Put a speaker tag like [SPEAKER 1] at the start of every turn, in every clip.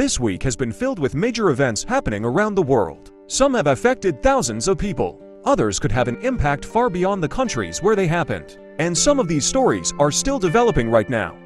[SPEAKER 1] This week has been filled with major events happening around the world. Some have affected thousands of people. Others could have an impact far beyond the countries where they happened. And some of these stories are still developing right now.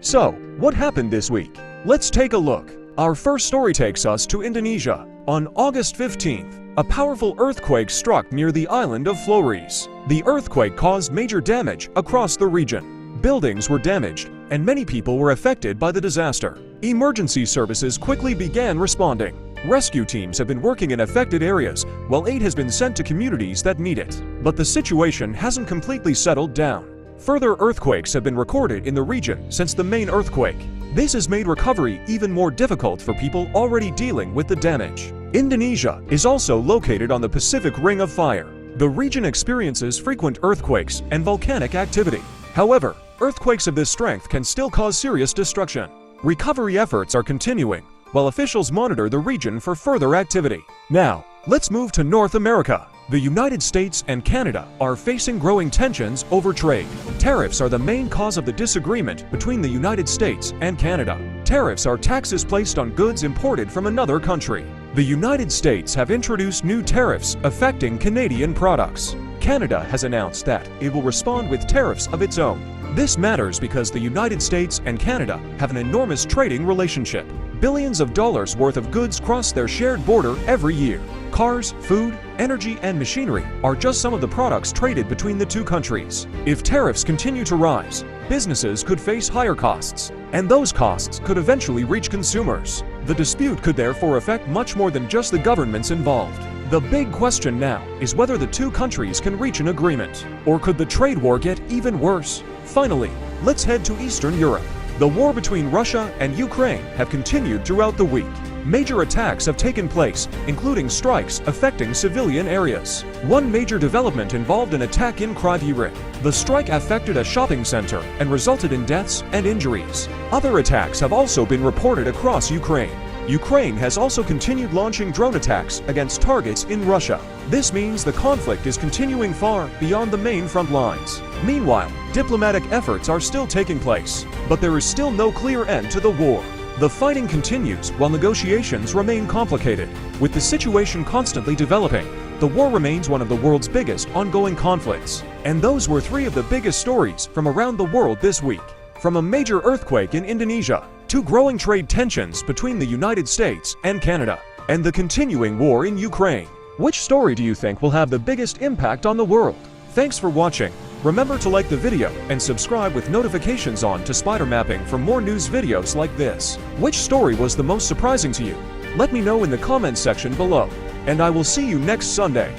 [SPEAKER 1] So, what happened this week? Let's take a look. Our first story takes us to Indonesia. On August 15th, a powerful earthquake struck near the island of Flores. The earthquake caused major damage across the region. Buildings were damaged, and many people were affected by the disaster. Emergency services quickly began responding. Rescue teams have been working in affected areas, while aid has been sent to communities that need it. But the situation hasn't completely settled down. Further earthquakes have been recorded in the region since the main earthquake. This has made recovery even more difficult for people already dealing with the damage. Indonesia is also located on the Pacific Ring of Fire. The region experiences frequent earthquakes and volcanic activity. However, earthquakes of this strength can still cause serious destruction. Recovery efforts are continuing, while officials monitor the region for further activity. Now, let's move to North America. The United States and Canada are facing growing tensions over trade. Tariffs are the main cause of the disagreement between the United States and Canada. Tariffs are taxes placed on goods imported from another country. The United States have introduced new tariffs affecting Canadian products. Canada has announced that it will respond with tariffs of its own. This matters because the United States and Canada have an enormous trading relationship. Billions of dollars worth of goods cross their shared border every year. Cars, food, energy, and machinery are just some of the products traded between the two countries. If tariffs continue to rise, businesses could face higher costs, and those costs could eventually reach consumers. The dispute could therefore affect much more than just the governments involved. The big question now is whether the two countries can reach an agreement, or could the trade war get even worse? Finally, let's head to Eastern Europe. The war between Russia and Ukraine have continued throughout the week. Major attacks have taken place, including strikes affecting civilian areas. One major development involved an attack in Kryvyi. The strike affected a shopping center and resulted in deaths and injuries. Other attacks have also been reported across Ukraine. Ukraine has also continued launching drone attacks against targets in Russia. This means the conflict is continuing far beyond the main front lines. Meanwhile, diplomatic efforts are still taking place, but there is still no clear end to the war. The fighting continues while negotiations remain complicated. With the situation constantly developing, the war remains one of the world's biggest ongoing conflicts. And those were three of the biggest stories from around the world this week. From a major earthquake in Indonesia, to growing trade tensions between the United States and Canada, and the continuing war in Ukraine. Which story do you think will have the biggest impact on the world? Thanks for watching. Remember to like the video and subscribe with notifications on to SpiderMapping for more news videos like this. Which story was the most surprising to you? Let me know in the comments section below. And I will see you next Sunday.